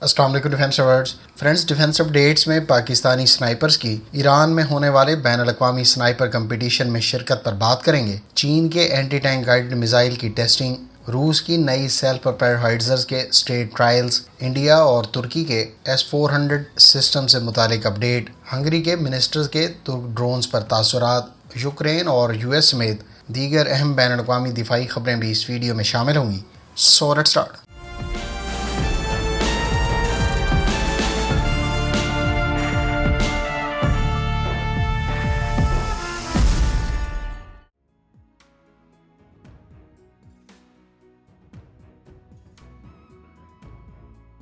السلام علیکم defence ایورڈز friends, defence updates میں پاکستانی سنائپرز کی ایران میں ہونے والے بین الاقوامی سنائپر کمپٹیشن میں شرکت پر بات کریں گے۔ چین کے اینٹی ٹینک گائیڈڈ میزائل کی ٹیسٹنگ، روس کی نئی سیلف پروپیلڈ ہوائٹزرز کے اسٹیٹ ٹرائلز، انڈیا اور ترکی کے S-400 سسٹم سے متعلق اپڈیٹ، ہنگری کے منسٹرز کے ترک ڈرونز پر تاثرات، یوکرین اور US سمیت دیگر اہم بین الاقوامی دفاعی خبریں بھی اس ویڈیو میں شامل ہوں گی۔ So let's start.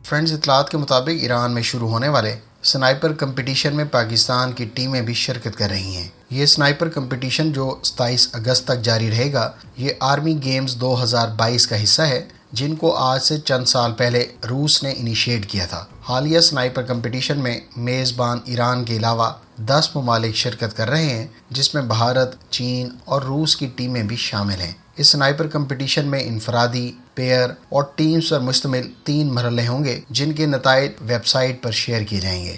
فرینڈز، اطلاعات کے مطابق ایران میں شروع ہونے والے سنائپر کمپٹیشن میں پاکستان کی ٹیمیں بھی شرکت کر رہی ہیں۔ یہ سنائپر کمپٹیشن جو 27 اگست تک جاری رہے گا، یہ آرمی گیمز 2022 کا حصہ ہے، جن کو آج سے چند سال پہلے روس نے انیشیٹ کیا تھا۔ حالیہ سنائپر کمپٹیشن میں میزبان ایران کے علاوہ 10 ممالک شرکت کر رہے ہیں، جس میں بھارت، چین اور روس کی ٹیمیں بھی شامل ہیں۔ اس سنائپر کمپٹیشن میں انفرادی، پیئر اور ٹیمز پر مشتمل 3 مرحلے ہوں گے، جن کے نتائج ویب سائٹ پر شیئر کیے جائیں گے۔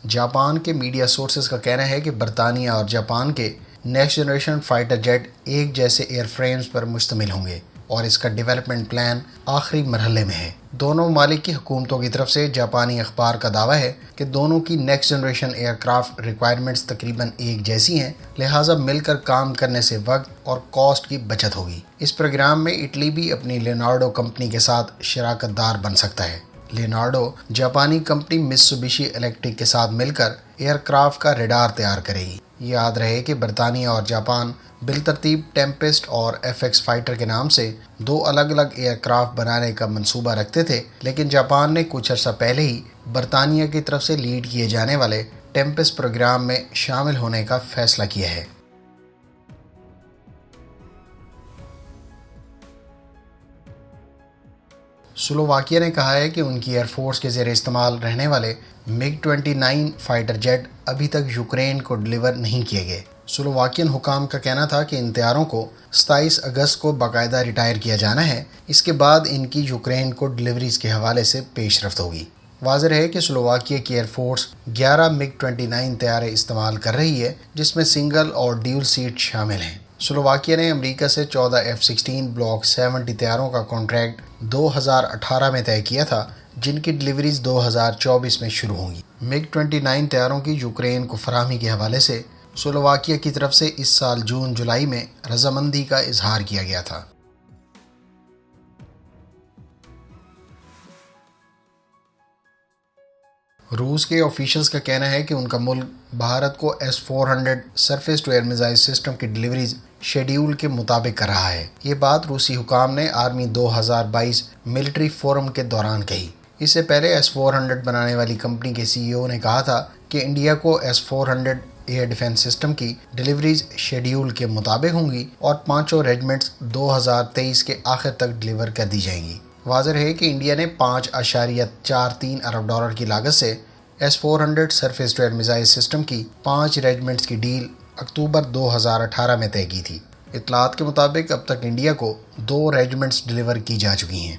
جاپان کے میڈیا سورسز کا کہنا ہے کہ برطانیہ اور جاپان کے نیکسٹ جنریشن فائٹر جیٹ ایک جیسے ایئر فریمز پر مشتمل ہوں گے اور اس کا ڈیولپمنٹ پلان آخری مرحلے میں ہے۔ دونوں ممالک کی حکومتوں کی طرف سے جاپانی اخبار کا دعویٰ ہے کہ دونوں کی next generation aircraft requirements تقریباً ایک جیسی ہیں، لہٰذا مل کر کام کرنے سے وقت اور کاسٹ کی بچت ہوگی۔ اس پروگرام میں اٹلی بھی اپنی لینارڈو کمپنی کے ساتھ شراکت دار بن سکتا ہے۔ لینارڈو جاپانی کمپنی میتسوبشی الیکٹرک کے ساتھ مل کر ایئر کرافٹ کا ریڈار تیار کرے گی۔ یاد رہے کہ برطانیہ اور جاپان بالترتیب ٹیمپسٹ اور FX فائٹر کے نام سے 2 الگ الگ ایئر کرافٹ بنانے کا منصوبہ رکھتے تھے، لیکن جاپان نے کچھ عرصہ پہلے ہی برطانیہ کی طرف سے لیڈ کیے جانے والے ٹیمپسٹ پروگرام میں شامل ہونے کا فیصلہ کیا ہے۔ سلوواکیہ نے کہا ہے کہ ان کی ایئر فورس کے زیر استعمال رہنے والے MiG-29 فائٹر جیٹ ابھی تک یوکرین کو ڈیلیور نہیں کیے گئے۔ سلوواکین حکام کا کہنا تھا کہ ان طیاروں کو 27 اگست کو باقاعدہ ریٹائر کیا جانا ہے، اس کے بعد ان کی یوکرین کو ڈیلیوریز کے حوالے سے پیش رفت ہوگی۔ واضح ہے کہ سلوواکیہ کی ایئر فورس 11 MiG-29 طیارے استعمال کر رہی ہے، جس میں سنگل اور ڈیول سیٹ شامل ہیں۔ سلوواکیہ نے امریکہ سے 14 F-16 بلاک 70 طیاروں کا کانٹریکٹ 2018 میں طے کیا تھا، جن کی ڈیلیوریز 2024 میں شروع ہوں گی۔ MiG-29 طیاروں کی یوکرین کو فراہمی کے حوالے سے سلوواکیہ کی طرف سے اس سال جون جولائی میں رضامندی کا اظہار کیا گیا تھا۔ روس کے آفیشلز کا کہنا ہے کہ ان کا ملک بھارت کو S-400 surface to air missile system کی ڈیلیوریز شیڈیول کے مطابق کر رہا ہے۔ یہ بات روسی حکام نے آرمی 2022 ملٹری فورم کے دوران کہی۔ اس سے پہلے S-400 بنانے والی کمپنی کے CEO نے کہا تھا کہ انڈیا کو S-400 ایئر ڈیفنس سسٹم کی ڈیلیوریز شیڈیول کے مطابق ہوں گی اور 5 ریجمنٹس 2023 کے آخر تک ڈیلیور کر دی جائیں گی۔ واضح ہے کہ انڈیا نے $5.43 ارب کی لاگت سے S-400 surface to air missile system کی 5 ریجمنٹس کی ڈیل اکتوبر 2018 میں طے کی تھی۔ اطلاعات کے مطابق اب تک انڈیا کو 2 ریجمنٹس ڈیلیور کی جا چکی ہیں۔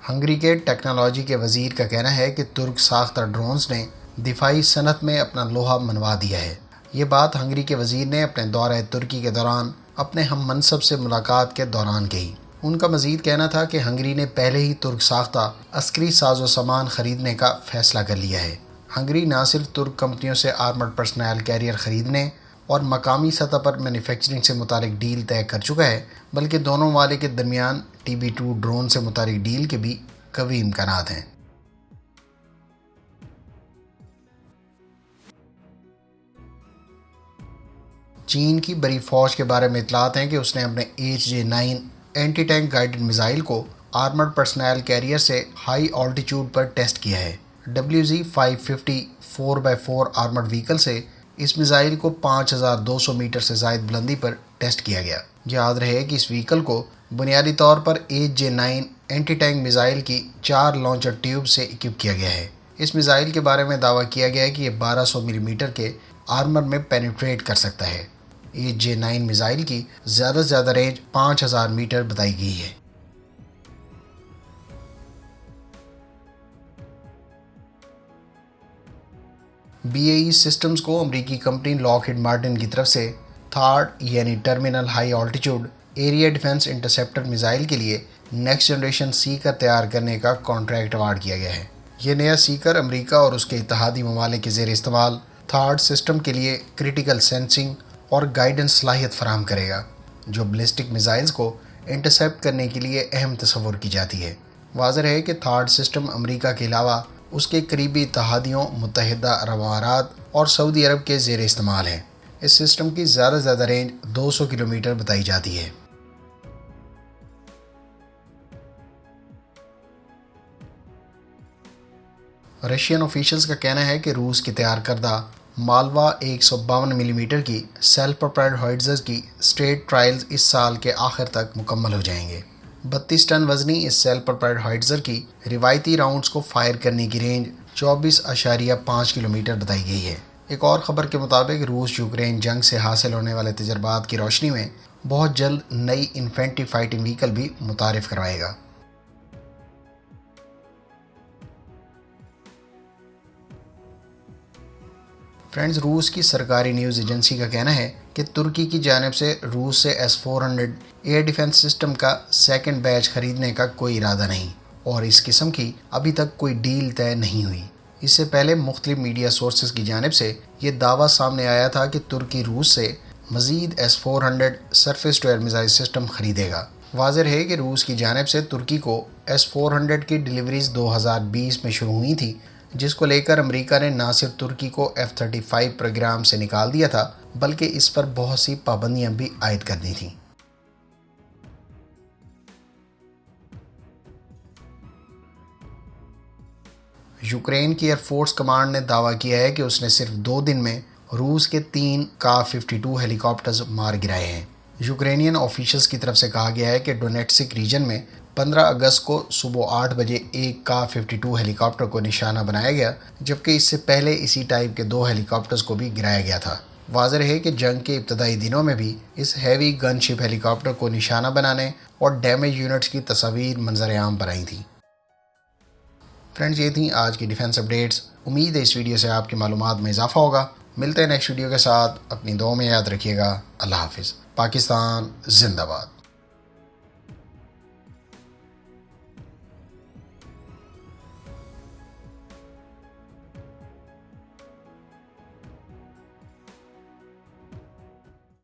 ہنگری کے ٹیکنالوجی کے وزیر کا کہنا ہے کہ ترک ساختہ ڈرونز نے دفاعی صنعت میں اپنا لوہا منوا دیا ہے۔ یہ بات ہنگری کے وزیر نے اپنے دورہ ترکی کے دوران اپنے ہم منصب سے ملاقات کے دوران کہی۔ ان کا مزید کہنا تھا کہ ہنگری نے پہلے ہی ترک ساختہ عسکری ساز و سامان خریدنے کا فیصلہ کر لیا ہے۔ ہنگری نہ صرف ترک کمپنیوں سے آرمرڈ پرسنل کیریئر خریدنے اور مقامی سطح پر مینوفیکچرنگ سے متعلق ڈیل طے کر چکا ہے، بلکہ دونوں ممالک کے درمیان TB2 ڈرون سے متعلق ڈیل کے بھی قوی امکانات ہیں۔ چین کی بڑی فوج کے بارے میں اطلاعات ہیں کہ اس نے اپنے HJ-9 anti tank guided missile کو آرمرڈ پرسنل کیریئر سے ہائی آلٹیٹیوڈ پر ٹیسٹ کیا ہے۔ WZ-550 4x4 آرمرڈ وہیکل سے اس میزائل کو 5200 میٹر سے زائد بلندی پر ٹیسٹ کیا گیا۔ یاد رہے کہ اس وہیکل کو بنیادی طور پر HJ-9 اینٹی ٹینک میزائل کی 4 لانچر ٹیوب سے اکوپ کیا گیا ہے۔ اس میزائل کے بارے میں دعویٰ کیا گیا ہے کہ یہ 1200 ملی میٹر کے آرمر میں پینیٹریٹ کر سکتا ہے۔ AJ-9 میزائل کی زیادہ سے زیادہ رینج 5000 میٹر بتائی گئی ہے۔ BAE سسٹمز کو امریکی کمپنی لاک ہیڈ مارٹن کی طرف سے تھارڈ یعنی terminal high altitude area defence interceptor missile کے لیے نیکسٹ جنریشن سیکر تیار کرنے کا کانٹریکٹ ایوارڈ کیا گیا ہے۔ یہ نیا سیکر امریکہ اور اس کے اتحادی ممالک کے زیر استعمال تھارڈ سسٹم کے لیے کرٹیکل سینسنگ اور گائیڈنس صلاحیت فراہم کرے گا، جو بلسٹک میزائلز کو انٹرسیپٹ کرنے کے لیے اہم تصور کی جاتی ہے۔ واضح ہے کہ تھارڈ سسٹم امریکہ کے علاوہ اس کے قریبی اتحادیوں متحدہ عرب امارات اور سعودی عرب کے زیر استعمال ہے۔ اس سسٹم کی زیادہ سے زیادہ رینج 200 کلومیٹر بتائی جاتی ہے۔ رشین آفیشلز کا کہنا ہے کہ روس کی تیار کردہ مالوا 152 ملی میٹر کی سیلف پروپیلڈ ہوئٹزر کی اسٹیٹ ٹرائلز اس سال کے آخر تک مکمل ہو جائیں گے۔ 32 ٹن وزنی اس سیلف پروپیلڈ ہوئٹزر کی روایتی راؤنڈز کو فائر کرنے کی رینج 24.5 کلومیٹر بتائی گئی ہے۔ ایک اور خبر کے مطابق روس یوکرین جنگ سے حاصل ہونے والے تجربات کی روشنی میں بہت جلد نئی انفینٹری فائٹنگ وہیکل بھی متعارف کروائے گا۔ فرینڈز، روس کی سرکاری نیوز ایجنسی کا کہنا ہے کہ ترکی کی جانب سے روس سے S-400 ایئر ڈیفنس سسٹم کا سیکنڈ بیچ خریدنے کا کوئی ارادہ نہیں اور اس قسم کی ابھی تک کوئی ڈیل طے نہیں ہوئی۔ اس سے پہلے مختلف میڈیا سورسز کی جانب سے یہ دعویٰ سامنے آیا تھا کہ ترکی روس سے مزید S-400 surface to air missile system خریدے گا۔ واضح ہے کہ روس کی جانب سے ترکی کو S-400 کی ڈیلیوریز 2020 میں شروع ہوئی تھی، جس کو لے کر امریکہ نے نہ صرف ترکی کو F-35 پروگرام سے نکال دیا تھا بلکہ اس پر بہت سی پابندیاں بھی عائد کر دی تھیں۔ یوکرین کی ایئر فورس کمانڈ نے دعویٰ کیا ہے کہ اس نے صرف 2 دن میں روس کے 3 Ka-52 ہیلی کاپٹرز مار گرائے ہیں۔ یوکرینین آفیشلز کی طرف سے کہا گیا ہے کہ ڈونیٹسک ریجن میں 15 اگست کو صبح 8 بجے ایک Ka-52 ہیلی کاپٹر کو نشانہ بنایا گیا، جبکہ اس سے پہلے اسی ٹائپ کے 2 ہیلی کاپٹرز کو بھی گرایا گیا تھا۔ واضح ہے کہ جنگ کے ابتدائی دنوں میں بھی اس ہیوی گن شپ ہیلی کاپٹر کو نشانہ بنانے اور ڈیمیج یونٹس کی تصاویر منظر عام پر آئی تھیں۔ فرینڈز، یہ تھیں آج کی ڈیفنس اپڈیٹس۔ امید ہے اس ویڈیو سے آپ کی معلومات میں اضافہ ہوگا۔ ملتے ہیں نیکسٹ ویڈیو کے ساتھ، اپنی دعاؤں میں یاد رکھیے گا۔ اللہ حافظ۔ پاکستان زندہ باد۔